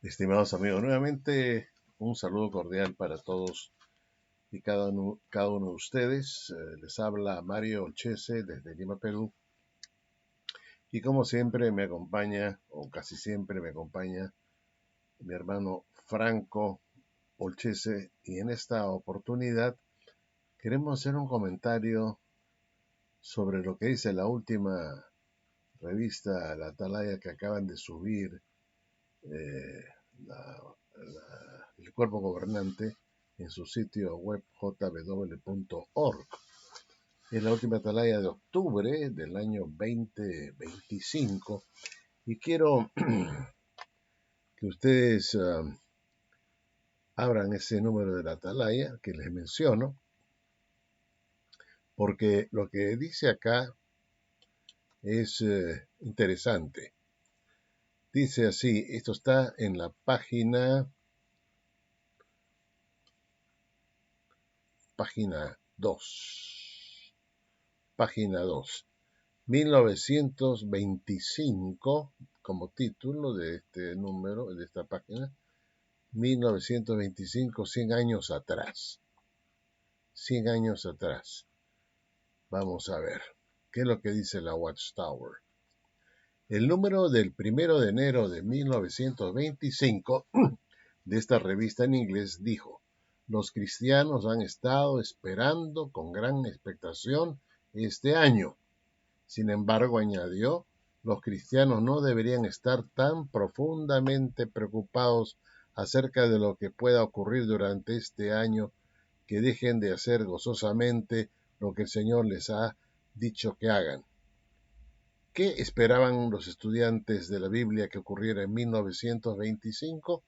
Estimados amigos, nuevamente un saludo cordial para todos y cada uno de ustedes. Les habla Mario Olchese desde Lima, Perú. Y como siempre me acompaña, o casi siempre me acompaña, mi hermano Franco Olchese. Y en esta oportunidad queremos hacer un comentario sobre lo que dice la última revista, La Atalaya, que acaban de subir eh, el cuerpo gobernante en su sitio web jw.org. Es la última atalaya de octubre del año 2025 y quiero que ustedes abran ese número de la atalaya que les menciono, porque lo que dice acá es interesante. Dice así, esto está en la página 2. Página 2. 1925, como título de este número, de esta página, 1925, 100 años atrás. 100 años atrás. Vamos a ver, ¿qué es lo que dice la Watchtower? El número del 1 de enero de 1925 de esta revista en inglés dijo: los cristianos han estado esperando con gran expectación este año. Sin embargo, añadió, los cristianos no deberían estar tan profundamente preocupados acerca de lo que pueda ocurrir durante este año que dejen de hacer gozosamente lo que el Señor les ha dicho que hagan. ¿Qué esperaban los estudiantes de la Biblia que ocurriera en 1925?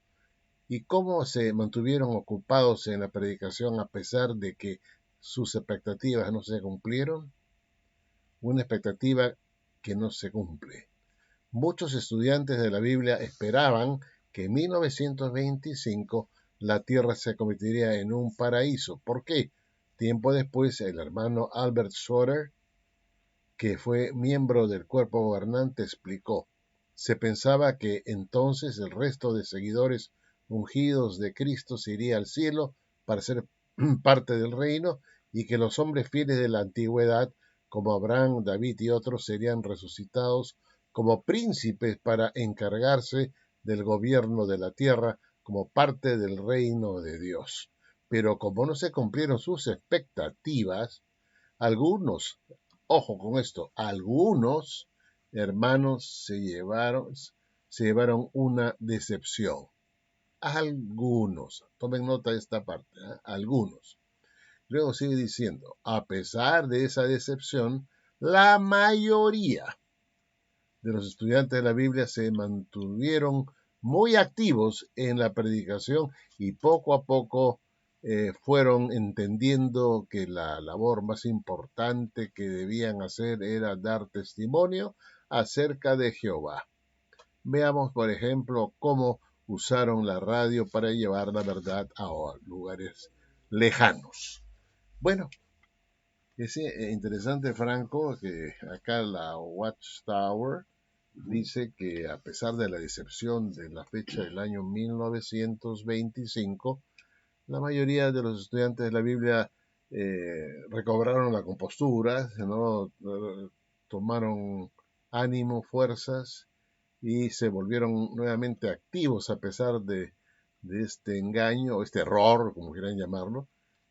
¿Y cómo se mantuvieron ocupados en la predicación a pesar de que sus expectativas no se cumplieron? Una expectativa que no se cumple. Muchos estudiantes de la Biblia esperaban que en 1925 la tierra se convertiría en un paraíso. ¿Por qué? Tiempo después, el hermano Albert Schroeder, que fue miembro del cuerpo gobernante, explicó: se pensaba que entonces el resto de seguidores ungidos de Cristo se iría al cielo para ser parte del reino y que los hombres fieles de la antigüedad, como Abraham, David y otros, serían resucitados como príncipes para encargarse del gobierno de la tierra como parte del reino de Dios. Pero como no se cumplieron sus expectativas, algunos, ojo con esto, algunos hermanos se llevaron una decepción. Algunos, tomen nota de esta parte, ¿eh? Algunos. Luego sigue diciendo, a pesar de esa decepción, la mayoría de los estudiantes de la Biblia se mantuvieron muy activos en la predicación y poco a poco fueron entendiendo que la labor más importante que debían hacer era dar testimonio acerca de Jehová. Veamos, por ejemplo, cómo usaron la radio para llevar la verdad a lugares lejanos. Bueno, es interesante, Franco, que acá la Watchtower dice que a pesar de la decepción de la fecha del año 1925, la mayoría de los estudiantes de la Biblia recobraron la compostura, ¿no? Tomaron ánimo, fuerzas y se volvieron nuevamente activos a pesar de este engaño o este error, como quieran llamarlo,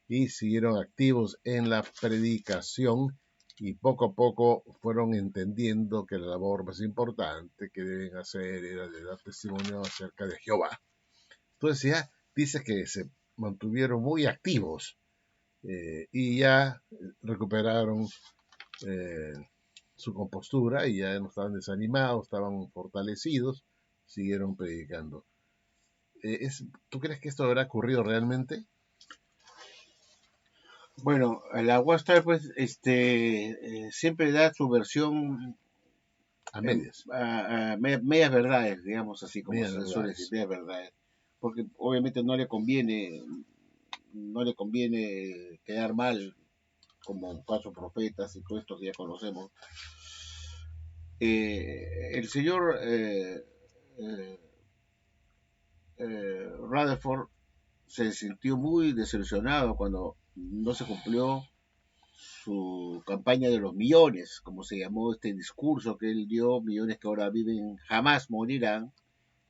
y siguieron activos en la predicación y poco a poco fueron entendiendo que la labor más importante que deben hacer era de dar testimonio acerca de Jehová. Entonces ya dice que se mantuvieron muy activos y ya recuperaron eh, su compostura y ya no estaban desanimados, estaban fortalecidos, siguieron predicando. ¿Tú crees que esto habrá ocurrido realmente? Bueno, la Wastar pues siempre da su versión A medias, medias verdades, digamos así como medias se suele decir, verdades. medias verdades, porque obviamente no le conviene quedar mal como falsos profetas y todo esto que ya conocemos. El Señor Rutherford se sintió muy desilusionado cuando no se cumplió su campaña de los millones, como se llamó este discurso que él dio, millones que ahora viven jamás morirán,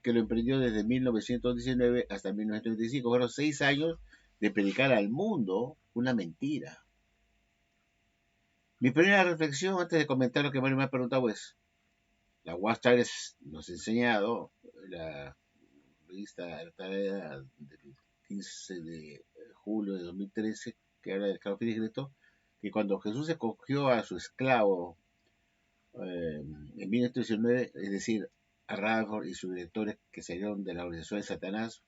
que lo emprendió desde 1919 hasta 1925. Fueron 6 años de predicar al mundo una mentira. Mi primera reflexión antes de comentar lo que Mario me ha preguntado es, la Watchtower nos ha enseñado, la revista del 15 de julio de 2013, que habla del esclavo discreto, que cuando Jesús escogió a su esclavo en 1919, es decir, a Radford y sus directores que salieron de la organización de Satanás,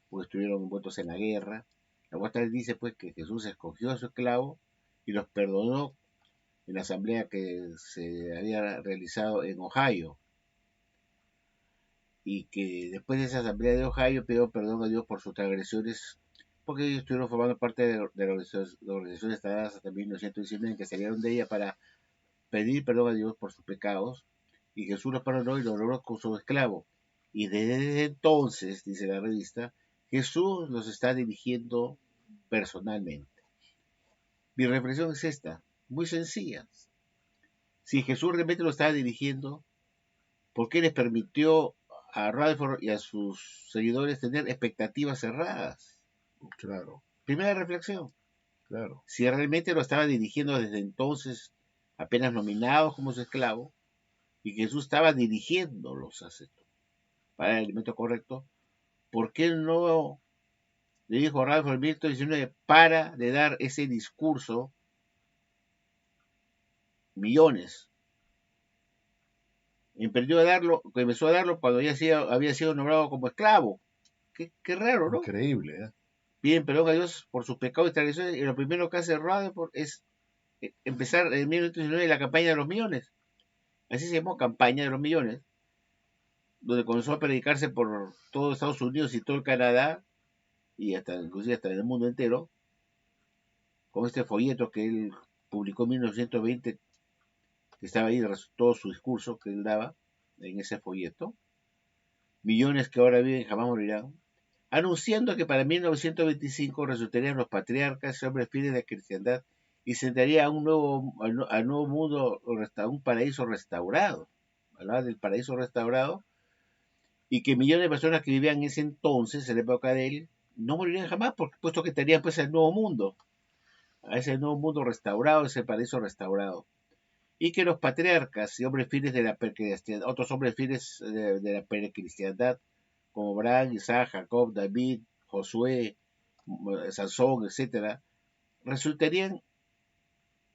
porque estuvieron envueltos en la guerra, la Watchtower dice pues que Jesús escogió a su esclavo y los perdonó en la asamblea que se había realizado en Ohio, y que después de esa asamblea de Ohio pidió perdón a Dios por sus transgresiones, porque ellos estuvieron formando parte de la organización estatal hasta 1919, en que salieron de ella para pedir perdón a Dios por sus pecados, y Jesús los perdonó y los logró con su esclavo. Y desde entonces, dice la revista, Jesús los está dirigiendo personalmente. Mi reflexión es esta, muy sencilla. Si Jesús realmente lo estaba dirigiendo, ¿por qué les permitió a Rutherford y a sus seguidores tener expectativas cerradas? Claro, Primera reflexión. claro. Si realmente lo estaba dirigiendo desde entonces, apenas nominados como su esclavo, y Jesús estaba dirigiéndolos para el alimento correcto, ¿por qué no le dijo a Rutherford en 1919, para de dar ese discurso millones? Empezó a darlo cuando ya había sido nombrado como esclavo. Qué raro, ¿no? Increíble, ¿eh? Piden perdón a Dios por sus pecados y transgresiones, y lo primero que hace Rutherford es empezar en 1919 la campaña de los millones. Así se llamó, campaña de los millones, donde comenzó a predicarse por todo Estados Unidos y todo el Canadá, y inclusive hasta en el mundo entero, con este folleto que él publicó en 1920, que estaba ahí todo su discurso que él daba en ese folleto. Millones que ahora viven jamás morirán, anunciando que para 1925 resultarían los patriarcas y hombres fieles de la cristiandad y se entraría a un nuevo mundo, a un paraíso restaurado. Hablaba del paraíso restaurado, y que millones de personas que vivían en ese entonces, en la época de él, no morirían jamás, porque puesto que estarían pues el nuevo mundo, a ese nuevo mundo restaurado, ese paraíso restaurado. Y que los patriarcas y hombres fieles de la precristiandad, otros hombres fieles de la precristiandad, como Abraham, Isaac, Jacob, David, Josué, Sansón, etcétera, resultarían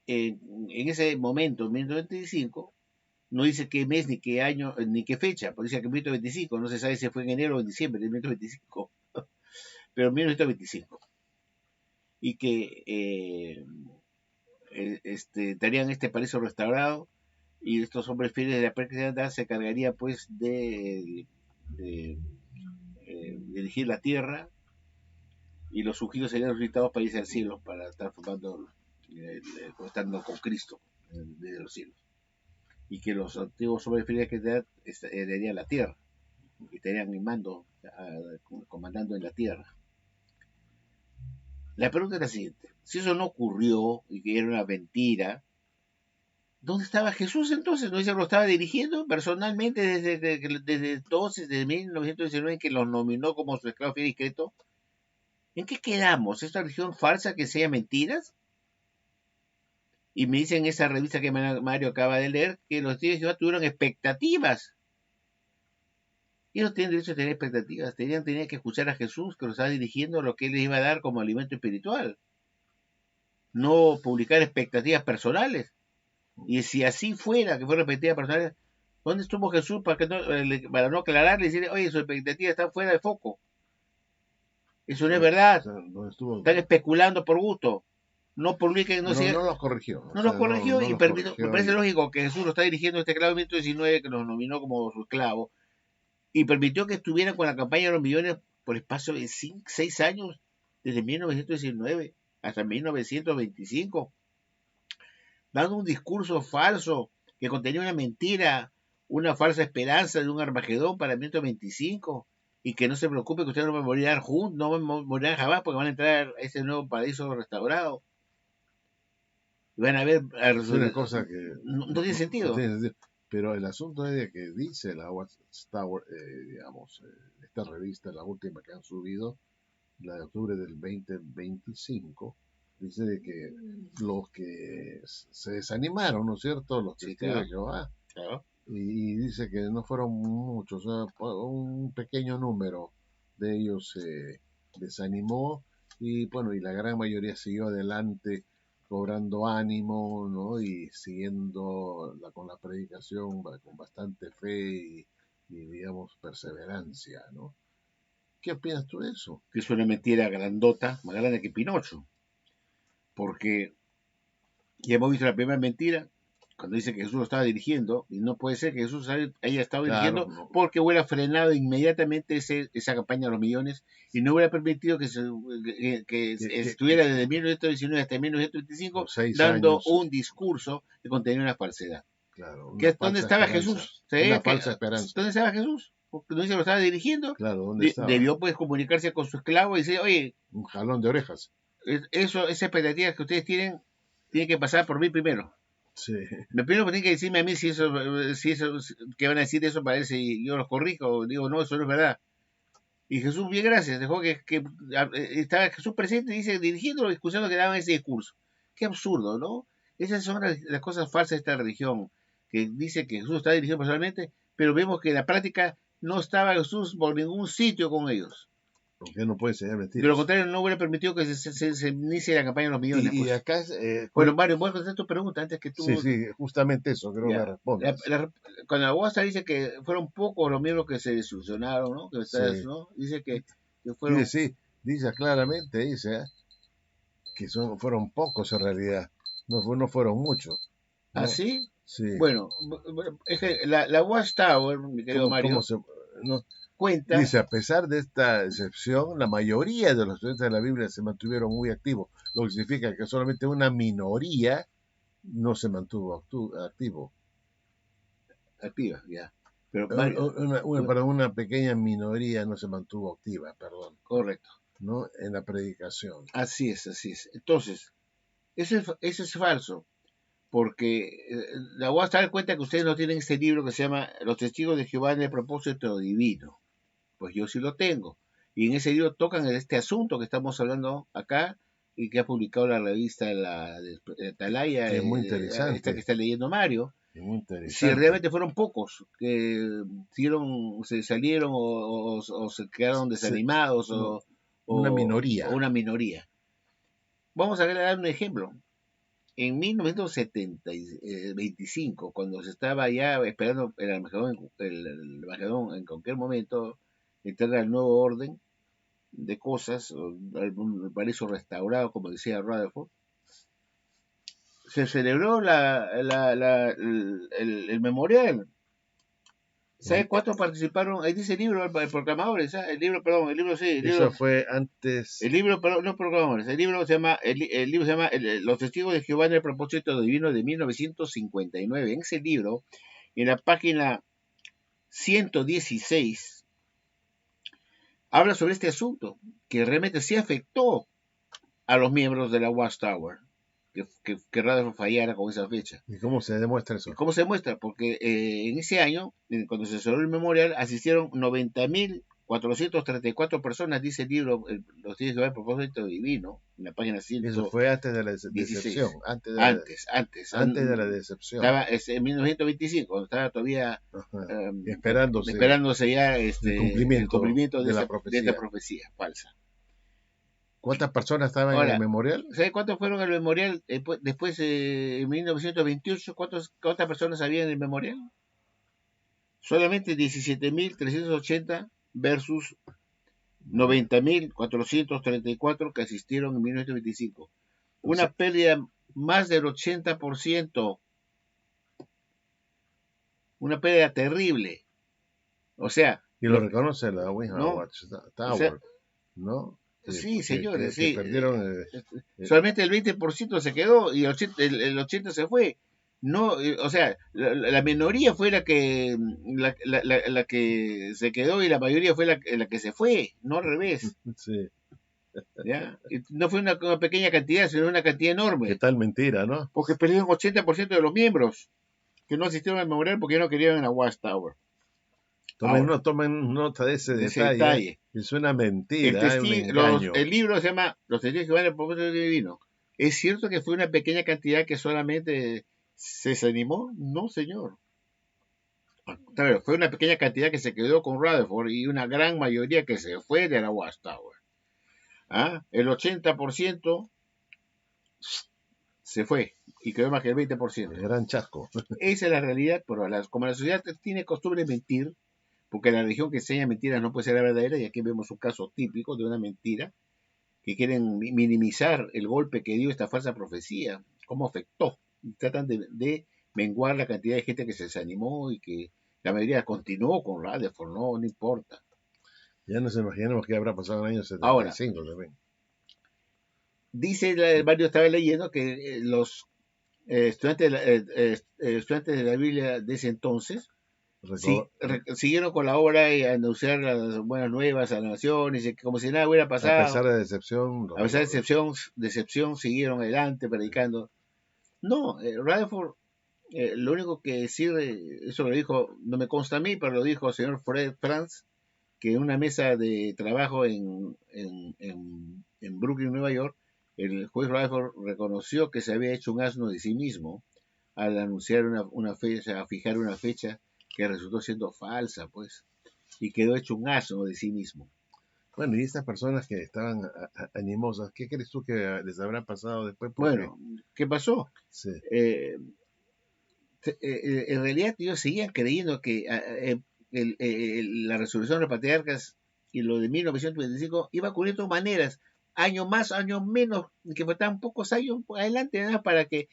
en ese momento, en 1925, no dice qué mes, ni qué año, ni qué fecha, pero dice que en 1925, no se sabe si fue en enero o en diciembre de 1925, pero en 1925. Y que darían este paraíso restaurado, y estos hombres fieles de la precristiandad se cargarían pues de dirigir la tierra, y los ungidos serían resucitados para irse al cielo, para estar formando, estando con Cristo desde los cielos. Y que los antiguos hombres fieles de la cristiandad heredarían la tierra, y estarían en mando, comandando en la tierra. La pregunta es la siguiente: si eso no ocurrió y que era una mentira, ¿dónde estaba Jesús entonces? ¿No se lo estaba dirigiendo personalmente desde entonces, desde 1919, que los nominó como su esclavo fiel y discreto? ¿En qué quedamos? ¿Esta religión falsa que sea mentiras? Y me dicen en esa revista que Mario acaba de leer que los tíos de Jehová tuvieron expectativas. Y no tienen derecho a tener expectativas. Tenían que escuchar a Jesús, que los estaba dirigiendo a lo que él les iba a dar como alimento espiritual. No publicar expectativas personales. Y si así fuera, que fueran expectativas personales, ¿dónde estuvo Jesús para no aclararle y decirle, oye, su expectativa está fuera de foco? Eso no es verdad. No estuvo... Están especulando por gusto. No publiquen, no los corrigió. no los corrigió, y los me parece lógico que Jesús lo está dirigiendo a este esclavo 1919, que nos nominó como su esclavo, y permitió que estuvieran con la campaña de los millones por espacio de 6 años, desde 1919 hasta 1925, dando un discurso falso que contenía una mentira, una falsa esperanza de un Armagedón para 1925, y que no se preocupe que ustedes no van a morir juntos, no van a morir jamás porque van a entrar a ese nuevo paraíso restaurado. Y van a ver... Es una cosa que no tiene no sentido. tiene sentido. Pero el asunto es de que dice la Watchtower, digamos, esta revista, la última que han subido, la de octubre del 2025, dice de que los que se desanimaron, ¿no es cierto? Los Sí, testigos claro. de Jehová, Claro. y dice que no fueron muchos, o sea, un pequeño número de ellos se desanimó y bueno, y la gran mayoría siguió adelante cobrando ánimo, ¿no? Y siguiendo con la predicación con bastante fe y digamos perseverancia, ¿no? ¿Qué opinas tú de eso? Que es una mentira grandota, más grande que Pinocho. Porque ya hemos visto la primera mentira, cuando dice que Jesús lo estaba dirigiendo, y no puede ser que Jesús haya estado Claro, dirigiendo no, porque hubiera frenado inmediatamente esa campaña de los millones y no hubiera permitido que estuviera desde 1919 hasta 1925 por 6 años, dando un discurso que contenía una falsedad. claro, una ¿Dónde falsa estaba esperanza, Jesús? una falsa esperanza, ¿Dónde estaba Jesús? Porque no dice que lo estaba dirigiendo. claro, ¿dónde estaba? Debió pues comunicarse con su esclavo y decir, oye, Un jalón de orejas, esa expectativa que ustedes tienen que pasar por mí primero. sí, Me primero tienen que decirme a mí si eso, que van a decir eso para ver si yo los corrijo. Digo, no, eso no es verdad. Y Jesús, bien gracias, dejó que estaba Jesús presente, dice, dirigiendo los escuchando que daban ese discurso. Qué absurdo, ¿no? Esas son las cosas falsas de esta religión, que dice que Jesús está dirigiendo personalmente, pero vemos que en la práctica no estaba Jesús por ningún sitio con ellos. porque no puede enseñar De lo mentiras. contrario, no hubiera permitido que se inicie la campaña de los millones. Y Pues. acá es, Bueno, Mario, voy a contestar tu pregunta antes que tú... sí, justamente eso, creo que me Ya. respondas. Cuando la UASA dice que fueron pocos los miembros que se desilusionaron, ¿no? Sí. ¿no? Dice que fueron... Dice claramente, dice, que fueron pocos en realidad, no fueron muchos, ¿no? ¿Ah, sí? Sí. Bueno, es que la Watchtower, mi querido Mario, no? cuenta... Dice, a pesar de esta excepción, la mayoría de los estudiantes de la Biblia se mantuvieron muy activos, lo que significa que solamente una minoría no se mantuvo activo. Activa, ya. Pero Mario... Una pequeña minoría no se mantuvo activa, perdón. Correcto. ¿No? En la predicación. Así es. Entonces, eso es falso, porque la voy a dar cuenta que ustedes no tienen este libro que se llama Los Testigos de Jehová en el propósito divino. Pues yo sí lo tengo. Y en ese libro tocan este asunto que estamos hablando acá y que ha publicado la revista la de Atalaya, Es muy interesante. esta que está leyendo Mario. Es muy interesante. Si realmente fueron pocos que se salieron o se quedaron desanimados una minoría. O una minoría. Vamos a dar un ejemplo. En 1925, cuando se estaba ya esperando el Armagedón en cualquier momento entrar al nuevo orden de cosas, el paraíso restaurado, como decía Rutherford, se celebró el memorial. ¿Sabe cuántos participaron? Ahí dice el libro, el proclamadores, ¿sabes? El libro sí. Eso fue antes. El libro, perdón, no proclamadores. El libro se llama, Los Testigos de Jehová en el propósito divino de 1959. En ese libro, en la página 116, habla sobre este asunto, que realmente sí afectó a los miembros de la Watchtower, que Rutherford fallara con esa fecha. ¿Y cómo se demuestra eso? ¿Cómo se demuestra? Porque en ese año, cuando se celebró el memorial, asistieron 90.434 personas, dice el libro, Los Testigos de Jehová, el propósito divino, en la página 116. Eso fue antes de la decepción. Antes de la decepción. Estaba en 1925, cuando estaba todavía esperándose ya el cumplimiento de esta profecía falsa. ¿Cuántas personas estaban en el memorial? ¿Sabe cuántos fueron en el memorial? Después, en 1928, ¿cuántas personas había en el memorial? Solamente 17.380 versus 90.434 que asistieron en 1925. Una pérdida más del 80%. Una pérdida terrible. O sea... Y lo reconoce la Watchtower, ¿no? Sí, señores, que perdieron solamente el 20% se quedó y el 80% se fue. No, o sea, la minoría fue la que se quedó y la mayoría fue la que se fue, no al revés, Sí. ¿ya? Y no fue una pequeña cantidad, sino una cantidad ¿Qué enorme, tal mentira, no? porque perdieron 80% de los miembros que no asistieron al memorial porque no querían en la Watchtower. Ahora, Tomen nota de ese de ese detalle, detalle. es una El, mentira, es un testigo, engaño. el libro se llama Los testigos que van al propósito divino. ¿Es cierto que fue una pequeña cantidad que solamente se desanimó? No, señor. Claro, fue una pequeña cantidad que se quedó con Rutherford y una gran mayoría que se fue de la Watchtower. ¿Ah? El 80% se fue y quedó más que el El 20%. gran chasco. Esa es la realidad, pero como la sociedad tiene costumbre de mentir, porque la religión que enseña mentiras no puede ser la verdadera, y aquí vemos un caso típico de una mentira, que quieren minimizar el golpe que dio esta falsa profecía, cómo afectó. Y tratan de menguar la cantidad de gente que se desanimó y que la mayoría continuó con Rutherford, no importa. Ya nos imaginamos qué habrá pasado en el año Ahora, 75 también. dice el barrio, estaba leyendo que los estudiantes de la Biblia de ese entonces sí, Recor- siguieron con la obra y a anunciar las buenas nuevas a las naciones, y que como si nada hubiera A pesar pasado. de decepción, A pesar de decepción, siguieron adelante predicando. No, Rutherford, lo único que sirve, eso lo dijo, no me consta a mí, pero lo dijo el señor Fred Franz, que en una mesa de trabajo en Brooklyn, Nueva York, el juez Rutherford reconoció que se había hecho un asno de sí mismo al anunciar una fecha, a fijar una fecha que resultó siendo falsa, pues, y quedó hecho un asno de sí mismo. Bueno, y estas personas que estaban animosas, ¿qué crees tú que les habrá pasado después? Porque Bueno, ¿qué pasó? sí, Eh, en realidad ellos seguían creyendo que la resolución de los patriarcas y lo de 1925 iba a ocurrir de todas maneras, año más, año menos, que faltaban pocos años adelante, nada para que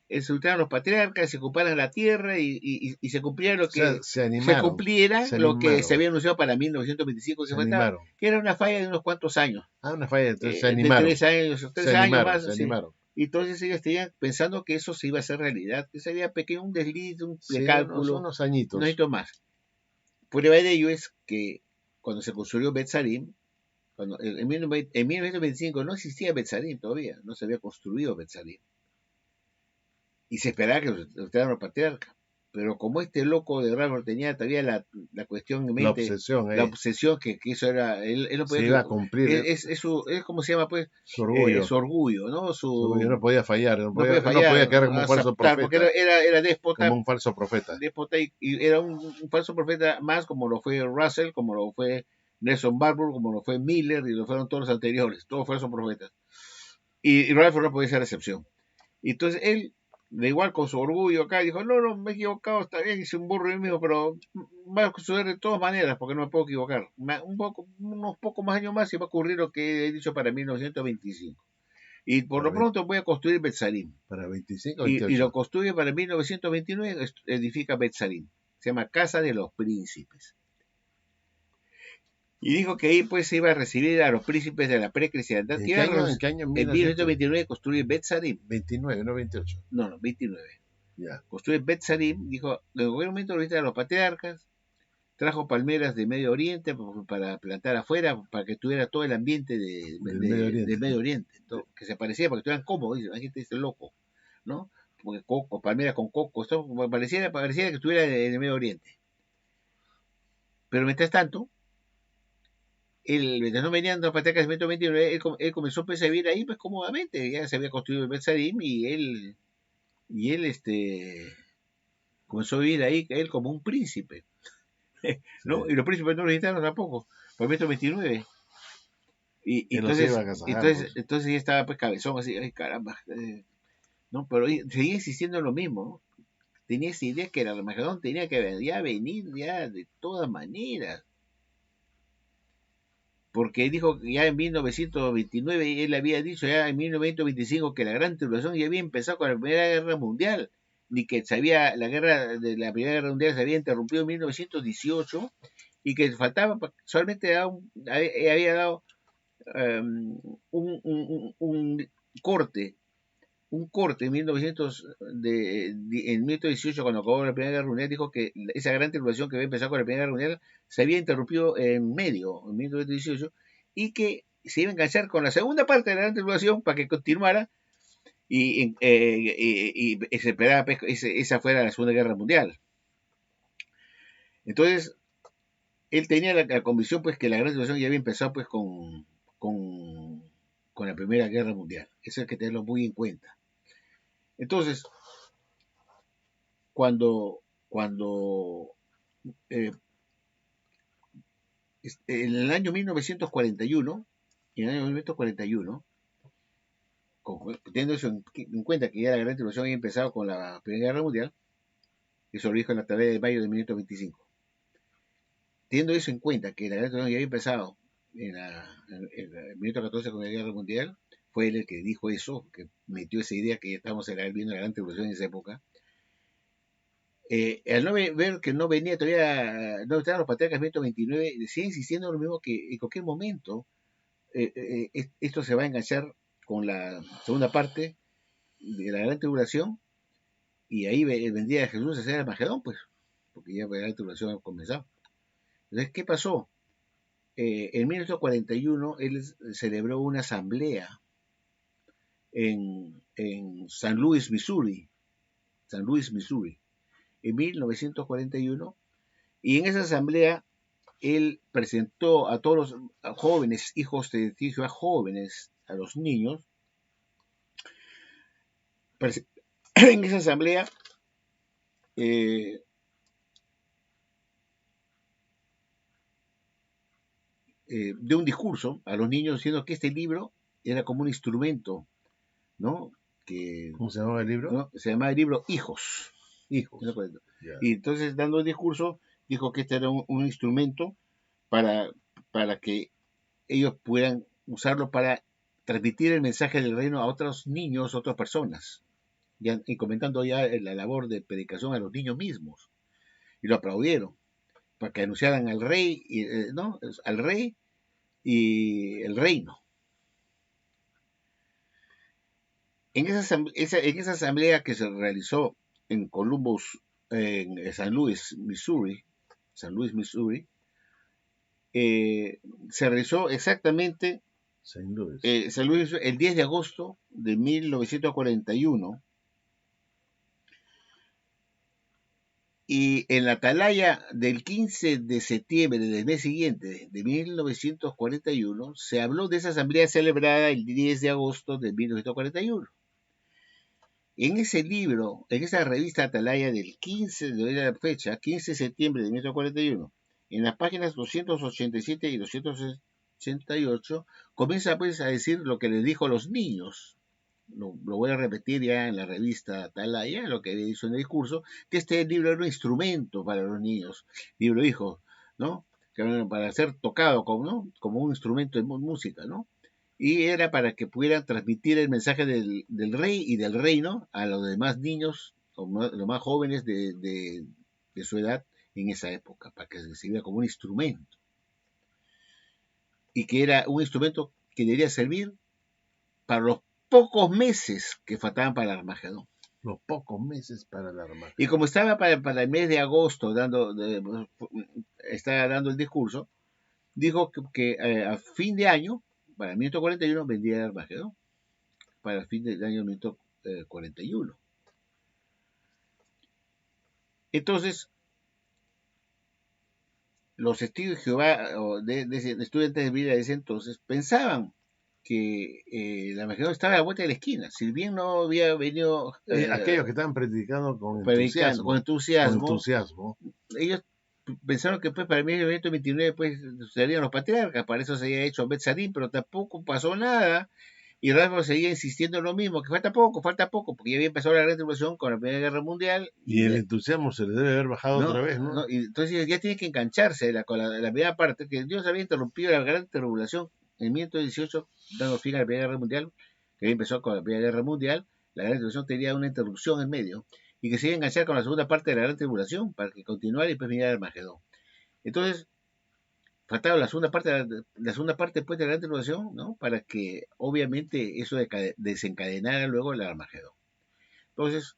se ultraran los patriarcas, se ocuparan la tierra y se cumpliera o sea, se se lo que se animaron, había anunciado para 1925 que se faltaba, animaron. que era una falla de unos cuantos años, Ah, una falla, entonces de 3 años, se 3 años animaron, más, se sí. animaron. Y entonces ellos estaban pensando que eso se iba a hacer realidad, que sería pequeño un desliz, un Sí, precálculo, unos no añitos. necesito más. Prueba de ello es que cuando se construyó Betzarim, en 1925 no existía Betzarim todavía, no se había construido Betzarim. Y se esperaba que lo trajeran los patriarcas. Pero como este loco de Ramos tenía todavía la cuestión en La mente, obsesión la ahí. obsesión que eso era, él no Se podía, iba a cumplir es como se llama pues, su orgullo. su orgullo, ¿no? Su orgullo no podía fallar, No podía él no podía fallar, quedar como un falso aceptar, porque profeta, era como déspota, un falso profeta. y era un falso profeta más como lo fue Russell, como lo fue Nelson Barbour, como lo fue Miller y lo fueron todos los anteriores, todos falsos profetas. Y Ralph no podía ser excepción. Y entonces él, de igual con su orgullo acá, dijo, no, me he equivocado, está bien, hice un burro yo mismo, pero va a suceder de todas maneras, porque no me puedo equivocar. Unos pocos más años más y va a ocurrir lo que he dicho para 1925. Y por Para, lo pronto voy a construir Betzarim. para 25 o Y lo 28. construye para 1929, edifica Betzarim. Se llama Casa de los Príncipes. Y dijo que ahí pues se iba a recibir a los príncipes de la precristiandad. En qué año? En En 1929 construye Betzarim. 1929, no 28. No, 29. Ya. Construye Betzarim, dijo, en algún momento lo a los patriarcas, trajo palmeras de Medio Oriente para plantar afuera, para que tuviera todo el ambiente Del Medio de Oriente. Medio Oriente, que se parecía, para que estuvieran cómodos, dice, la gente dice loco, ¿no? Porque coco, palmeras con coco, esto pareciera que estuviera en el Medio Oriente. Pero mientras tanto, mientras no venían los patriarcas de 1929, él comenzó pues, a vivir ahí pues cómodamente, ya se había construido el Betzarim y él comenzó a vivir ahí, él como un príncipe. Sí. ¿No? Y los príncipes no lo necesitaron tampoco, por 1929. Y Que los iba a agasajar, pues. entonces ya estaba pues cabezón, así, ay caramba. ¿No? Pero seguía insistiendo en lo mismo, ¿no? Tenía esa idea que el Armagedón tenía que ya venir ya de todas maneras. Porque dijo que ya en 1929, él había dicho ya en 1925 que la gran tribulación ya había empezado con la Primera Guerra Mundial, ni que la guerra de la Primera Guerra Mundial se había interrumpido en 1918 y que faltaba, solamente había dado un corte un corte en 1918, cuando acabó la Primera Guerra Mundial, dijo que esa gran tribulación que había empezado con la Primera Guerra Mundial se había interrumpido en medio, en 1918, y que se iba a enganchar con la segunda parte de la gran tribulación para que continuara y se esperaba pues, esa fuera la Segunda Guerra Mundial. Entonces, él tenía la convicción pues que la gran tribulación ya había empezado pues con, con la Primera Guerra Mundial. Eso hay que tenerlo muy en cuenta. Entonces, cuando eh, en el año 1941, teniendo eso en cuenta que ya la gran tribulación había empezado con la Primera Guerra Mundial, eso lo dijo en la tabla de mayo de 1925. Teniendo eso en cuenta, que la gran tribulación ya había empezado en el minuto 14 con la Guerra Mundial, fue él el que dijo eso, que metió esa idea que ya estábamos viendo la gran tribulación en esa época. Al no ver que no venía todavía, no estaban los patriarcas 129, decía insistiendo lo mismo que en cualquier momento esto se va a enganchar con la segunda parte de la gran tribulación y ahí vendría Jesús a hacer el Armagedón, pues, porque ya la gran tribulación ha comenzado. Entonces, ¿qué pasó? En 1941 él celebró una asamblea en San Luis, Missouri, en 1941, y en esa asamblea él presentó a todos los jóvenes, hijos de Jehová, jóvenes, a los niños, en esa asamblea de un discurso a los niños diciendo que este libro era como un instrumento, ¿no? ¿Cómo se llamaba el libro? ¿no? Se llamaba el libro Hijos. Hijos. Yeah. Y entonces, dando el discurso, dijo que este era un instrumento para que ellos puedan usarlo para transmitir el mensaje del reino a otros niños, a otras personas, ya, y comentando ya la labor de predicación a los niños mismos. Y lo aplaudieron, para que anunciaran al rey, ¿no? Al rey y el reino. En esa asamblea que se realizó en Columbus, en San Luis, Missouri, se realizó exactamente San Luis, el 10 de agosto de 1941, y en la atalaya del 15 de septiembre del mes siguiente de 1941 se habló de esa asamblea celebrada el 10 de agosto de 1941. En ese libro, en esa revista Atalaya del 15 de la fecha, 15 de septiembre de 1941, en las páginas 287 y 288, comienza pues a decir lo que les dijo a los niños. Lo voy a repetir ya en la revista Atalaya, lo que hizo en el discurso, que este libro era un instrumento para los niños, libro hijo, ¿no? Para ser tocado como un instrumento de música, ¿no? Y era para que pudieran transmitir el mensaje del rey y del reino a los demás niños, los más jóvenes de su edad en esa época, para que se sirviera como un instrumento. Y que era un instrumento que debería servir para los pocos meses que faltaban para el Armagedón. Los pocos meses para el Armagedón. Y como estaba para el mes de agosto estaba dando el discurso, dijo que a fin de año, para el 1941, vendría el Armagedón. Para el fin del año 1941. Entonces, los testigos de Jehová, o de estudiantes de vida de ese entonces, pensaban que el Armagedón estaba a la vuelta de la esquina. Si bien no había venido... aquellos que estaban predicando con entusiasmo, ellos pensaron que pues para el 1929 pues serían los patriarcas, para eso se había hecho Betzadim, pero tampoco pasó nada. Y Rasmus seguía insistiendo en lo mismo, que falta poco, porque ya había empezado la gran tribulación con la Primera Guerra Mundial. Y el entusiasmo se le debe haber bajado otra vez, ¿no? Y entonces ya tiene que engancharse con la primera parte, que Dios había interrumpido la gran tribulación en 1918, dando fin a la Primera Guerra Mundial, que había empezado con la Primera Guerra Mundial. La gran tribulación tenía una interrupción en medio, y que se iba a enganchar con la segunda parte de la gran tribulación, para que continuara y pues viniera el Armagedón. Entonces, faltaba la segunda parte después de la gran tribulación, ¿no? Para que obviamente eso desencadenara luego el Armagedón. Entonces,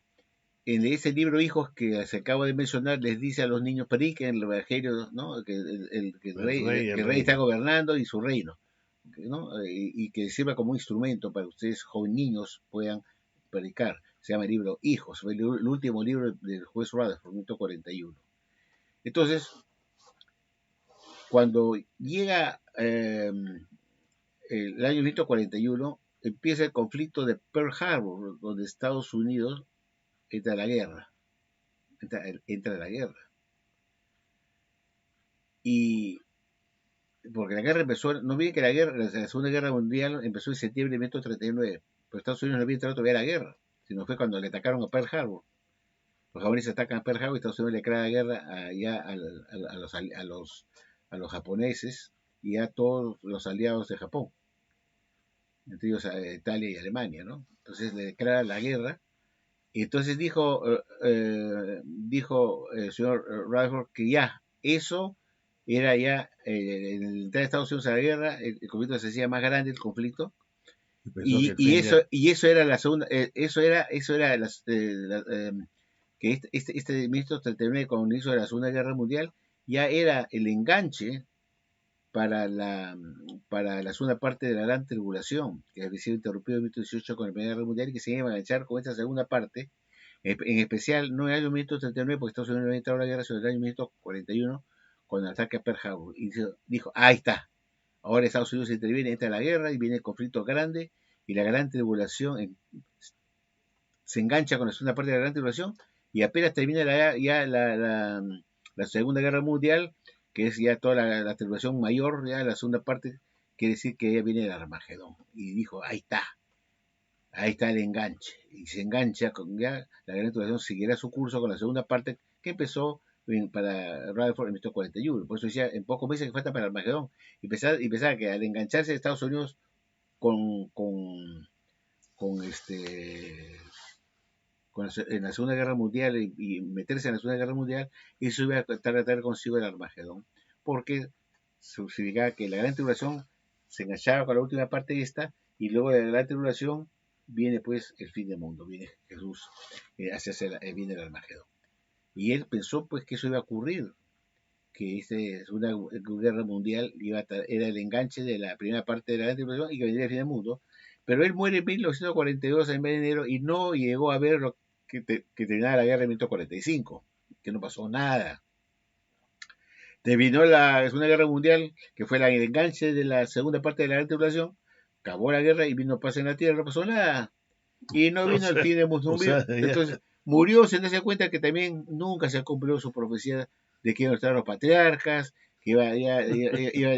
en ese libro Hijos que se acaba de mencionar, les dice a los niños, prediquen el evangelio, ¿no? Que el rey está gobernando y su reino, ¿no? Y que sirva como un instrumento para que ustedes, jóvenes niños, puedan predicar. Se llama el libro Hijos, el último libro del juez Rutherford, 1941. Entonces, cuando llega el año 1941, empieza el conflicto de Pearl Harbor, donde Estados Unidos entra a la guerra. Entra a la guerra. Y porque la guerra empezó, no olviden que la Segunda Guerra Mundial empezó en septiembre de 1939, pero Estados Unidos no había entrado todavía a la guerra, sino fue cuando le atacaron a Pearl Harbor. Los japoneses atacan a Pearl Harbor y Estados Unidos le crea la guerra allá a los japoneses y a todos los aliados de Japón, entre ellos a Italia y Alemania, ¿no? Entonces le declara la guerra. Y entonces dijo el señor Rutherford que ya, eso era ya, el entrar a Estados Unidos a la guerra, el conflicto se hacía más grande, el conflicto, y eso era la segunda, que este ministro 39 cuando hizo la Segunda Guerra Mundial, ya era el enganche para la segunda parte de la Gran Tribulación, que había sido interrumpido en 1918 con la Primera Guerra Mundial y que se iba a enganchar con esta segunda parte, en especial no en el año 1939, porque Estados Unidos no había entrado a la guerra, sino en el año 1941, con el ataque a Pearl Harbor. Y dijo, ahí está, ahora Estados Unidos interviene, entra a la guerra y viene el conflicto grande, y la Gran Tribulación se engancha con la segunda parte de la Gran Tribulación, y apenas termina la Segunda Guerra Mundial, que es ya toda la tribulación mayor, ya la segunda parte, quiere decir que ya viene el Armagedón. Y dijo, ahí está el enganche. Y se engancha con ya la Gran Tribulación, seguirá su curso con la segunda parte que empezó para Rutherford en 1941. Por eso decía, en pocos meses que falta para el Armagedón. Y pensaba que al engancharse Estados Unidos con, con, con en la Segunda Guerra Mundial y meterse en la Segunda Guerra Mundial, eso iba a tratar consigo el Armagedón, porque significaba que la Gran Tribulación se enganchaba con la última parte de esta, y luego de la Gran Tribulación viene pues el fin del mundo, viene Jesús, viene el Armagedón. Y él pensó pues que eso iba a ocurrir, que Segunda Guerra Mundial era el enganche de la primera parte de la Gran Tribulación y que vendría el fin del mundo. Pero él muere en 1942 en enero y no llegó a ver lo que terminaba la guerra en 1945, que no pasó nada. Terminó la Segunda Guerra Mundial, que fue el enganche de la segunda parte de la Gran Tribulación, acabó la guerra y vino paz en la tierra, no pasó nada. Y no vino el fin del mundo. Entonces murió sin darse cuenta que también nunca se cumplió su profecía de que iban a estar los patriarcas, que iba a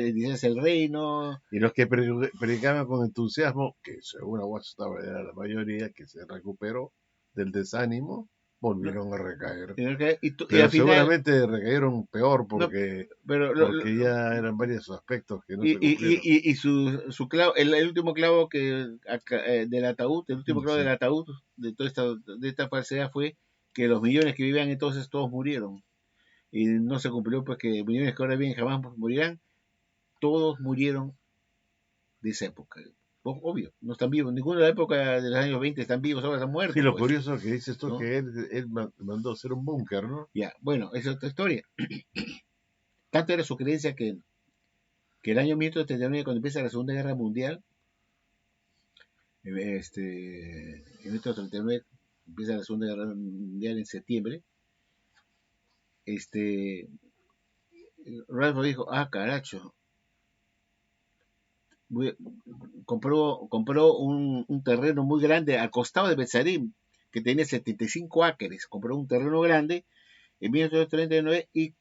iniciarse el reino. Y los que predicaban con entusiasmo, que según la Watchtower era la mayoría que se recuperó del desánimo, volvieron a recaer. Pero seguramente recayeron peor porque, porque ya eran varios aspectos que no se cumplieron. Y su clavo, el último clavo del ataúd, el último clavo del ataúd de toda esta falsedad fue que los millones que vivían entonces todos murieron. Y no se cumplió, pues que millones que ahora viven jamás morirán. Todos murieron de esa época. Obvio, no están vivos. Ninguno de la época de los años 20 están vivos, ahora están muertos. Sí, lo curioso que dices tú, ¿no? Que él mandó hacer un búnker, ¿no? Ya, bueno, esa es otra historia. Tanto era su creencia que el año 1939, cuando empieza la Segunda Guerra Mundial, en 1939 empieza la Segunda Guerra Mundial en septiembre, Ralph dijo, caracho, compró un terreno muy grande al costado de Betzarim, que tenía 75 acres, compró un terreno grande en 1939 y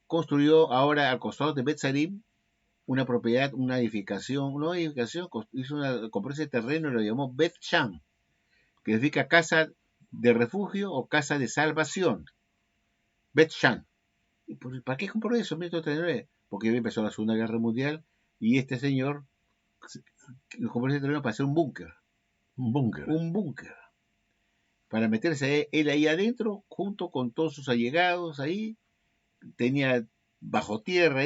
construyó ahora al costado de Betzarim una propiedad, una edificación, compró ese terreno y lo llamó Bet Shan, que significa casa de refugio o casa de salvación. Bet Shan. ¿Para qué compró eso en 1939? Porque empezó la Segunda Guerra Mundial y este señor compró ese terreno para hacer un búnker. Un búnker. Para meterse él ahí adentro, junto con todos sus allegados ahí. Tenía bajo tierra,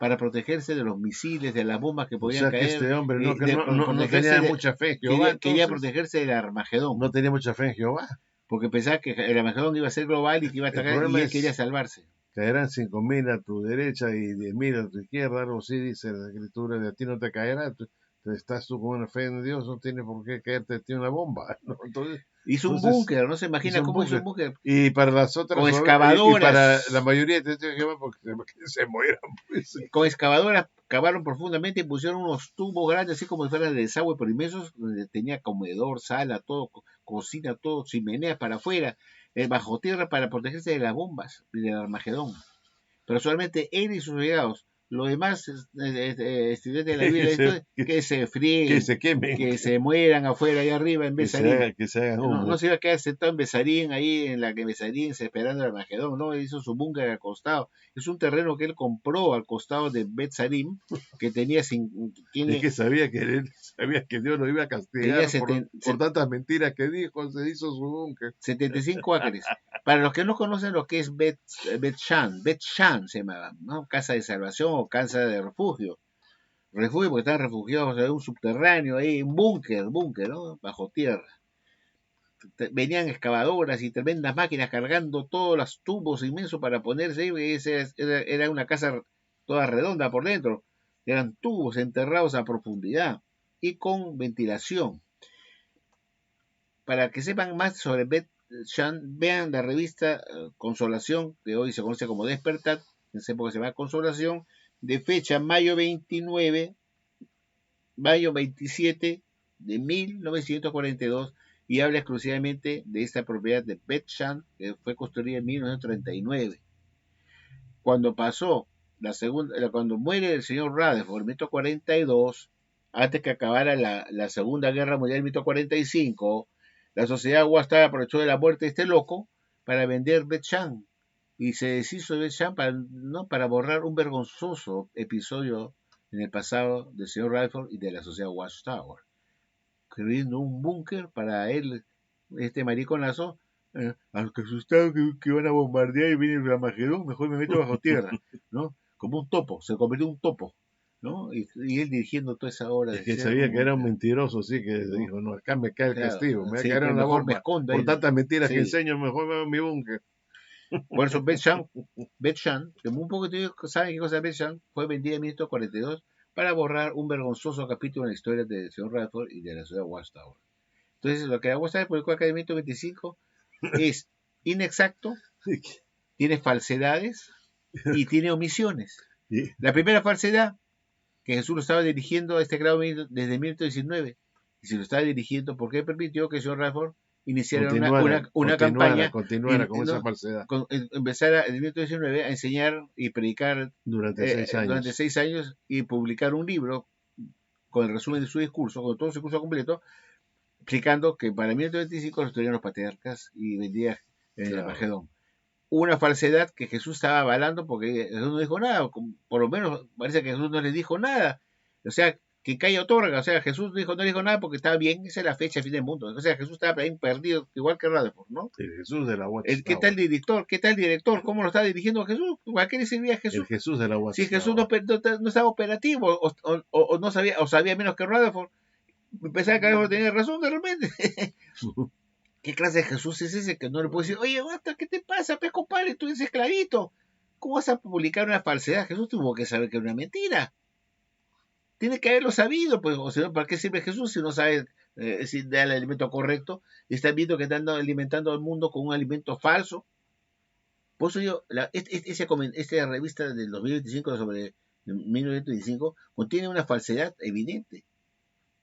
para protegerse de los misiles, de las bombas que O podían sea que caer, este hombre no, que de no protegerse tenía mucha fe en Jehová, quería entonces. protegerse del Armagedón, No tenía mucha fe en Jehová. porque pensaba que el Armagedón iba a ser global y que iba a El atacar, y problema él quería es, salvarse. caerán 5.000 a tu derecha y 10.000 a tu izquierda, algo así dice la escritura, de a ti no te caerá, estás tú con una fe en Dios, no tiene por qué caerte a ti una bomba, ¿no? Hizo un Entonces búnker, no se imagina hizo un cómo hizo búnker. un búnker, Y para las con otras, y para la excavadoras, mayoría de testigos de Jehová, porque se mueran, pues. con excavadoras cavaron profundamente y pusieron unos tubos grandes, así como si fueran de desagüe, pero inmensos, donde tenía comedor, sala, todo, cocina, todo, chimeneas para afuera, bajo tierra para protegerse de las bombas y del Armagedón. Pero solamente él y sus allegados. Los demás estudiantes de la Biblia, esto, que se Que frieguen, se quemen, que se mueran afuera, allá arriba, en Besarín. que se hagan No, no humo. se iba a quedar sentado en Besarín, ahí en la que Besarín, esperando el Armagedón, no, él hizo su búnker al costado. Es un terreno que él compró al costado de Betsarim, que tenía, Es tiene, que sabía que Dios lo iba a tenía castigar por tantas mentiras que dijo, se hizo su búnker. 75 acres. Para los que no conocen lo que es Bet Shan se llamaba, ¿no? Casa de salvación o casa de refugio. Refugio porque están refugiados en un subterráneo, ahí, un búnker, ¿no? Bajo tierra. Venían excavadoras y tremendas máquinas cargando todos los tubos inmensos para ponerse ahí. Era una casa toda redonda por dentro. Eran tubos enterrados a profundidad y con ventilación. Para que sepan más sobre Bet Shan, vean la revista Consolación, que hoy se conoce como Despertar, en esa época se llama Consolación, de fecha mayo 27 de 1942, y habla exclusivamente de esta propiedad de Bet Shan, que fue construida en 1939. Cuando pasó cuando muere el señor Rutherford en 1942, antes que acabara la Segunda Guerra Mundial en 1945, la sociedad Watchtower aprovechó de la muerte de este loco para vender Bet Shan, y se deshizo de Bet Shan para borrar un vergonzoso episodio en el pasado del señor Rutherford y de la sociedad Watchtower, creando un búnker para él, este mariconazo, aunque asustado que van a bombardear y viene el Ramagedón, mejor me meto bajo tierra, ¿no? Como un topo, se convirtió en un topo, ¿no? Y él dirigiendo toda esa hora Es de que ser sabía un que era un búnker, mentiroso, así que ¿no? dijo, no, acá me cae el Claro, castigo, me va a sí, caer pues una mejor me bomba. escondo Por ahí, tantas mentiras que sí. enseño, mejor me voy a mi búnker. Por eso Bet Shan, que muy poco saben qué cosa es Bet Shan, fue vendida en 1942 para borrar un vergonzoso capítulo en la historia del señor Radford y de la ciudad de Watchtower. Entonces, lo que la Watchtower publicó acá en 1925 es inexacto, tiene falsedades y tiene omisiones. Y La primera falsedad, que Jesús lo estaba dirigiendo a este grado desde 1919. Y si lo estaba dirigiendo, ¿por qué permitió que el señor Radford iniciara una campaña continuara con esa no, falsedad empezara en 1919 a enseñar y predicar durante 6 años. durante 6 años y publicar un libro con el resumen de su discurso, con todo su discurso completo, explicando que para 1925 los tenían los patriarcas y vendía el Claro. Armagedón? Una falsedad que Jesús estaba avalando porque Jesús no dijo nada, por lo menos parece que Jesús no les dijo nada. O sea, que cae otorga, o sea, Jesús no le dijo nada porque estaba bien, esa es la fecha, fin del mundo. O sea, Jesús estaba bien perdido, igual que Rutherford, ¿no? El Jesús de la ¿Qué tal Watchtower. director? ¿Qué tal director? ¿Cómo lo está dirigiendo Jesús? ¿A qué le servía El Jesús? Jesús de la Si Jesús no, Watchtower. no estaba operativo o no sabía, o sabía menos que Rutherford, pensaba que Rutherford tenía razón de repente. ¿Qué clase de Jesús es ese que no le puede decir, oye, basta, ¿qué te pasa, pues, compadre? Tú dices clarito. ¿Cómo vas a publicar una falsedad? Jesús tuvo que saber que era una mentira. Tiene que haberlo sabido, pues, o sea, ¿para qué sirve Jesús si no sabe si da el alimento correcto? Y están viendo que están alimentando al mundo con un alimento falso. Por eso yo, esta revista del 2025 sobre 1925 contiene una falsedad evidente,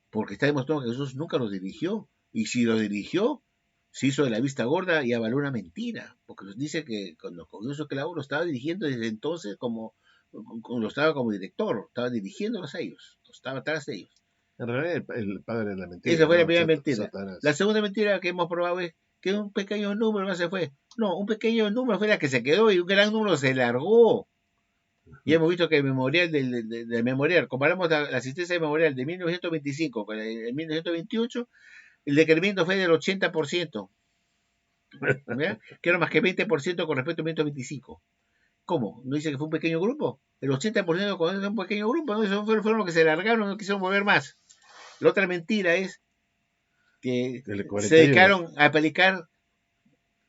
porque está demostrando que Jesús nunca los dirigió. Y si los dirigió, se hizo de la vista gorda y avaló una mentira, porque nos dice que cuando cogió su clavo lo estaba dirigiendo desde entonces lo estaba como director, estaba dirigiéndolos a ellos, estaba atrás de ellos. En realidad el padre de la Esa mentira, fue la ¿no? primera mentira. La Satanás. segunda mentira que hemos probado es que un pequeño número no se fue. No, un pequeño número fue la que se quedó y un gran número se largó. Y hemos visto que el memorial del memorial, comparamos la asistencia del memorial de 1925 con el de 1928, el decremento fue del 80%, ¿verdad? Que era más que 20% con respecto a 1925. ¿Cómo? ¿No dice que fue un pequeño grupo? El 80% es un pequeño grupo, ¿no? Esos fueron los que se largaron, no quisieron volver más. La otra mentira es que El se 41. dedicaron a aplicar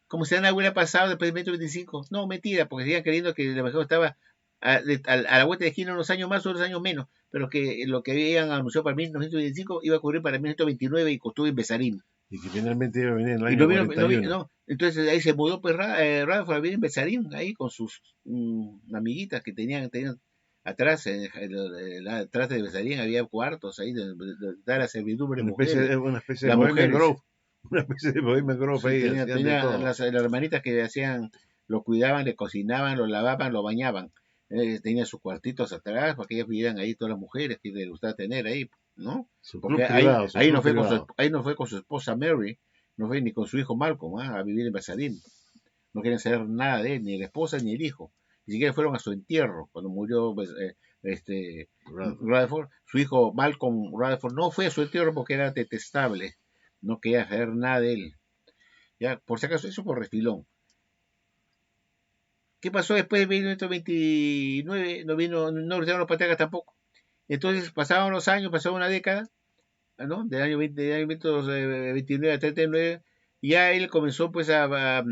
como si nada hubiera pasado después del 2025. No, mentira, porque seguían creyendo que el Evangelio estaba a la vuelta de esquina unos años más o unos años menos, pero que lo que habían anunciado para 1925 iba a ocurrir para 1929 y costó en Besarín. Y que finalmente iba a venir en el Y año 41. no, entonces ahí se mudó pues Rutherford a vivir en Besarín, ahí con sus amiguitas que tenían atrás, atrás de Besarín había cuartos ahí de la servidumbre de mujeres. Una especie de Las Bohemian mujeres, Grove. Una especie de Bohemian Grove sí, ahí, hacían de tenía todo. las hermanitas que hacían, lo cuidaban, le cocinaban, lo lavaban, lo bañaban. Tenía sus cuartitos atrás, porque ellas vivían ahí, todas las mujeres que les gustaba tener ahí, ¿no? Su club Porque privado, su club privado. ahí no fue con su esposa Mary, no fue ni con su hijo Malcolm, a vivir en Pasadena. No querían saber nada de él, ni la esposa ni el hijo. Ni siquiera fueron a su entierro cuando murió Rutherford. Rutherford. Su hijo Malcolm Rutherford no fue a su entierro porque era detestable. No quería saber nada de él. Ya, por si acaso, eso por refilón. ¿Qué pasó después de 1929? No regresaron los patriarcas tampoco. Entonces pasaban los años, pasaba una década, ¿no? Del año 20, del año 1929 a 39, y ya él comenzó pues a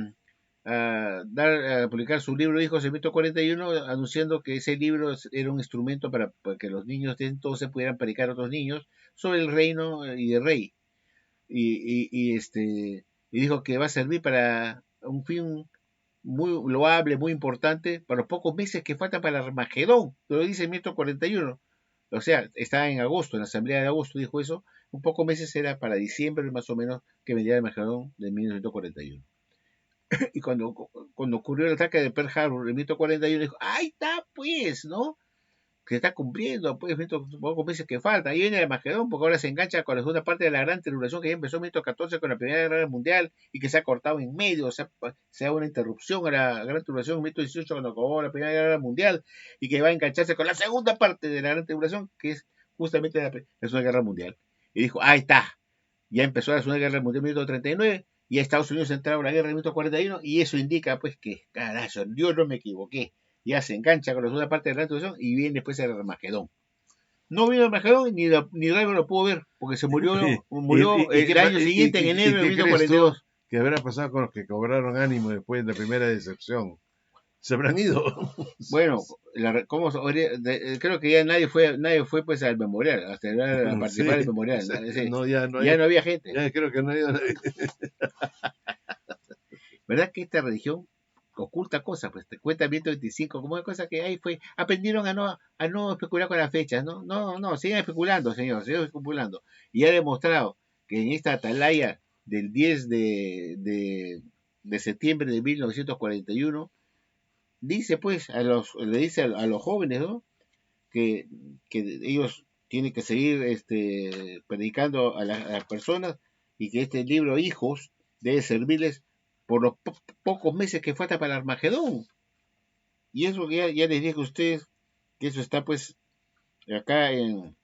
publicar su libro Hijos en 1941, anunciando que ese libro era un instrumento para que los niños de entonces pudieran predicar a otros niños sobre el reino y el rey. Y dijo que va a servir para un fin muy loable, muy importante, para los pocos meses que faltan para el Armagedón, lo dice en 1941. O sea, estaba en agosto, en la asamblea de agosto dijo eso, un poco meses era para diciembre más o menos que vendría el Armagedón de 1941. Y cuando ocurrió el ataque de Pearl Harbor en 1941, dijo, ahí está pues, ¿no? Que está cumpliendo, pues, pocos meses que falta. Ahí viene el Armagedón, porque ahora se engancha con la segunda parte de la gran tribulación que ya empezó en 1914 con la Primera Guerra Mundial y que se ha cortado en medio, o sea, se da una interrupción a la gran tribulación en 1918 cuando acabó la Primera Guerra Mundial y que va a engancharse con la segunda parte de la gran tribulación, que es justamente la Segunda Guerra Mundial. Y dijo, ahí está, ya empezó la Segunda Guerra Mundial en 1939 y Estados Unidos entraba en la guerra en 1941 y eso indica pues que, carajo, yo no me equivoqué. Ya se engancha con la segunda parte de la introducción y viene después el Armagedón. No vino el Armagedón ni Driver lo pudo ver porque se murió el año siguiente en enero de qué crees tú 1942. que habrá pasado con los que cobraron ánimo después de la primera decepción? Se habrán ido. Bueno, creo que ya nadie fue pues al memorial, a participar del Sí, memorial. sí, Sí, no, ya no hay, ya no había gente. ya creo que no ha ido nadie. ¿Verdad que esta religión oculta cosas? Pues te cuenta 125, como una cosa que ahí fue, aprendieron a no especular con las fechas, ¿no? No, sigan especulando, señor, sigan especulando. Y ha demostrado que en esta atalaya del 10 de septiembre de 1941, dice pues, le dice a los jóvenes, ¿no? Que ellos tienen que seguir predicando a las personas y que este libro Hijos debe servirles por los pocos meses que falta para el Armagedón. Y eso que ya les dije a ustedes, que eso está pues acá en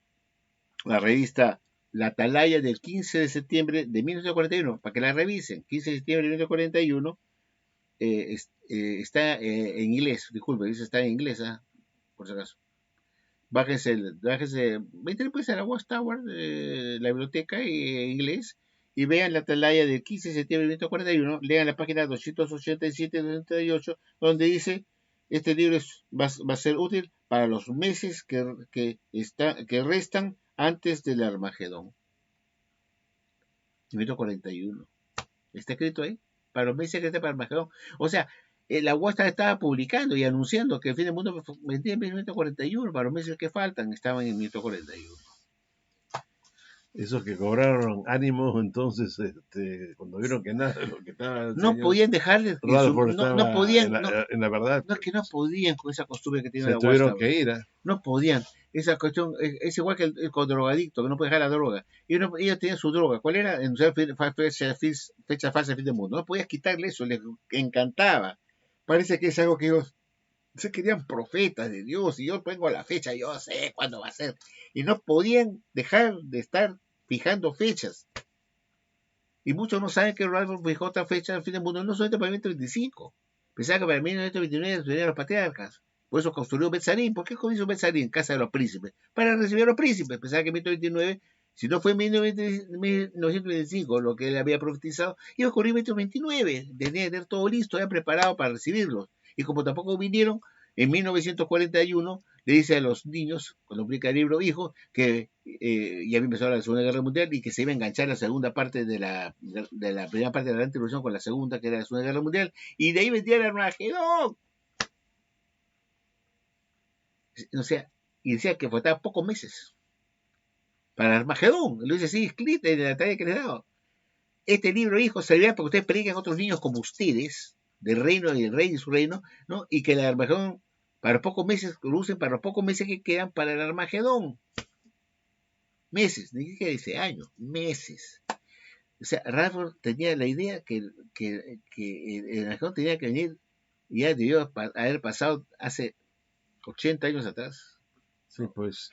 la revista La Atalaya del 15 de septiembre de 1941, para que la revisen. 15 de septiembre de 1941 está en inglés, disculpe, dice está en inglés, por si acaso. Vete pues a la Watchtower, la biblioteca en inglés, y vean la atalaya del 15 de septiembre de 1941, lean la página 287-238, donde dice, este libro va a ser útil para los meses que restan antes del Armagedón. 1941. Está escrito ahí, para los meses que restan para el Armagedón. O sea, la Watchtower estaba publicando y anunciando que el fin del mundo vendría en 1941, para los meses que faltan estaban en 1941. Esos que cobraron ánimo, entonces, cuando vieron que nada de lo que estaba el No señor podían dejarles, Rutherford no estaba podían, en la verdad, no es que no pues podían con esa costumbre que tiene se la tuvieron WhatsApp. que ir. No podían. Esa cuestión es igual que el drogadicto, que no puede dejar la droga. Ellos tenían su droga. ¿Cuál era? Anunciar fecha falsa de fin del mundo. No podías quitarle eso, les encantaba. Parece que es algo que ellos se querían profetas de Dios, y yo pongo la fecha, yo sé cuándo va a ser. Y no podían dejar de estar fijando fechas. Y muchos no saben que Rutherford fijó otra fecha al fin del mundo, no solamente para el 2025. Pensaba que para 1929 estuvieran los patriarcas. Por eso construyó Betzarín. ¿Por qué hizo Betzarín? Casa de los príncipes. Para recibir a los príncipes. Pensaba que en 1929, si no fue en 1925 lo que él había profetizado, iba a ocurrir en 1929. Tenía que tener todo listo, ya preparado para recibirlos. Y como tampoco vinieron, en 1941 le dice a los niños, cuando publica el libro Hijo, que ya había empezado la Segunda Guerra Mundial y que se iba a enganchar la segunda parte de la primera parte de la Gran Tribulación con la segunda, que era la Segunda Guerra Mundial, y de ahí vendría el Armagedón. O sea, y decía que faltaban pocos meses para el Armagedón. Lo dice así escrito en la tarea que les he dado. Este libro, Hijo, servirá para que ustedes prediquen a otros niños como ustedes, del reino y del rey y su reino, ¿no? Y que el Armagedón, para pocos meses, lo usen para los pocos meses que quedan para el Armagedón. Meses, ni siquiera dice años, meses. O sea, Radford tenía la idea que el Armagedón tenía que venir, ya debió haber pasado hace 80 años atrás. Sí, pues.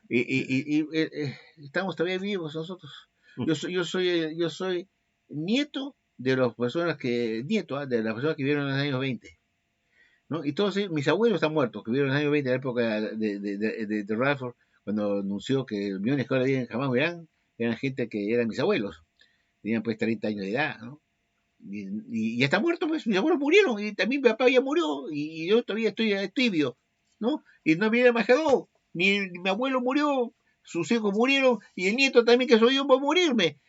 Y estamos todavía vivos nosotros. Yo soy nieto de las personas que vivieron en los años 20. ¿No? Y todos mis abuelos están muertos, que vivieron en los años 20, en la época de Radford, cuando anunció que millones que ahora viven jamás verán, eran gente que eran mis abuelos. Tenían pues 30 años de edad, ¿no? Y ya está muerto, pues mis abuelos murieron, y también mi papá ya murió, y yo todavía estoy tibio, ¿no? Y no viene Majadón, ni mi abuelo murió, sus hijos murieron, y el nieto también que soy yo va a morirme.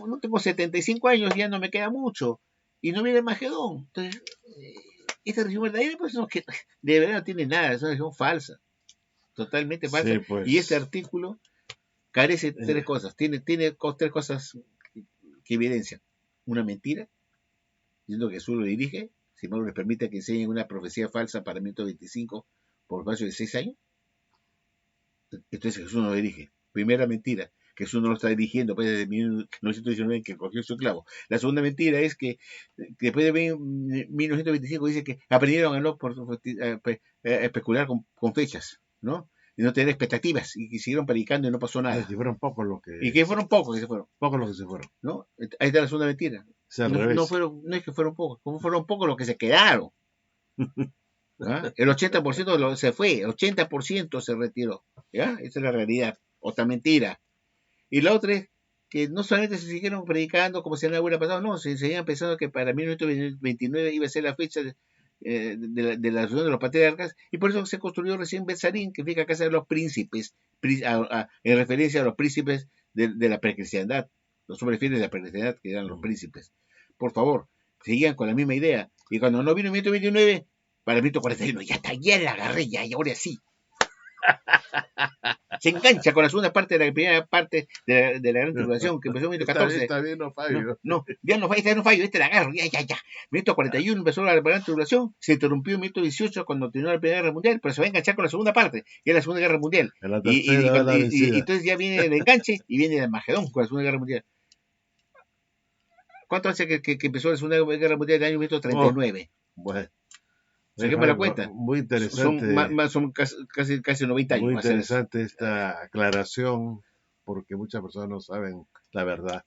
No tengo 75 años, ya no me queda mucho, y no viene Majadón. Entonces, esta religión verdadera, pues no, que de verdad no tiene nada, es una religión falsa, totalmente falsa. Sí, pues. Y este artículo carece de tres cosas, tiene tres cosas que evidencian. Una mentira, diciendo que Jesús lo dirige, si no les permite que enseñen una profecía falsa para 1925 por espacio de 6 años. Entonces Jesús no lo dirige. Primera mentira, Jesús no lo está dirigiendo pues, desde 1919 que cogió su clavo. La segunda mentira es que después de 1925 dice que aprendieron a no especular con fechas, ¿no? Y no tener expectativas, y que siguieron predicando y no pasó nada. Y fueron pocos los que... Y que fueron pocos que se fueron. Pocos los que se fueron. ¿No? Ahí está la segunda mentira. No es que fueron pocos, como fueron pocos los que se quedaron. ¿Ah? El 80% se fue, el 80% se retiró. ¿Ya? Esa es la realidad, otra mentira. Y la otra es que no solamente se siguieron predicando como si no hubiera pasado, no, se seguían pensando que para 1929 iba a ser la fecha de la reunión de los patriarcas, y por eso se construyó recién Betzarín, que significa casa de los príncipes, en referencia a los príncipes de la precristiandad, los sobrefieles de la precristiandad, que eran los príncipes. Por favor, seguían con la misma idea. Y cuando no vino 1929, para 1941, ya está, ya la agarré, ya, y ahora sí. Se engancha con la segunda parte de la primera parte de la Gran Tribulación, que empezó en 1914. Está bien, no fallo. Ya no fallo, este la agarro, ya. 1941 empezó la Gran Tribulación, se interrumpió en 1918 cuando terminó la Primera Guerra Mundial, pero se va a enganchar con la segunda parte, que es la Segunda Guerra Mundial. Y entonces ya viene el enganche y viene el Armagedón con la Segunda Guerra Mundial. ¿Cuánto hace que empezó la Segunda Guerra Mundial? En el año 1939. Bueno. Saquemos la cuenta. Muy interesante. Son casi 90 años. Muy interesante esta aclaración, porque muchas personas no saben la verdad,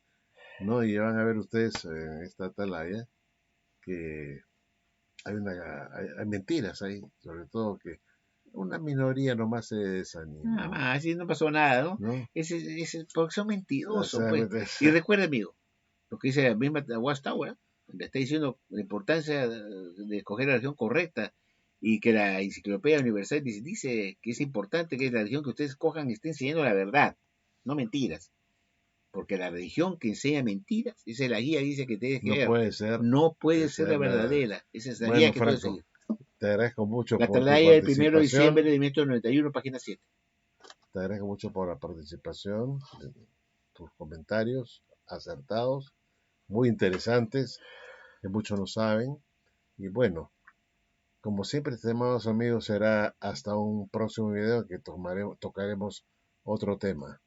¿no? Y van a ver ustedes en esta atalaya que hay mentiras ahí, sobre todo que una minoría nomás se desanima. Nada más, así no pasó nada, ¿no? Porque son mentirosos, pues. Y recuerda, amigo, lo que dice la misma Watchtower, le está diciendo la importancia de escoger la religión correcta, y que la Enciclopedia Universal dice que es importante que la religión que ustedes escojan esté enseñando la verdad, no mentiras. Porque la religión que enseña mentiras, esa es la guía, dice que te no puede ser la verdadera. Esa es la guía que puedes seguir. Te agradezco mucho la por tu participación. La del 1 de diciembre de 1991, página 7. Te agradezco mucho por la participación, tus comentarios acertados, muy interesantes, que muchos no saben. Y bueno, como siempre, estimados amigos, será hasta un próximo video que tocaremos otro tema,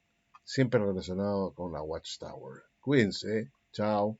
siempre relacionado con la Watchtower. Cuídense, chao.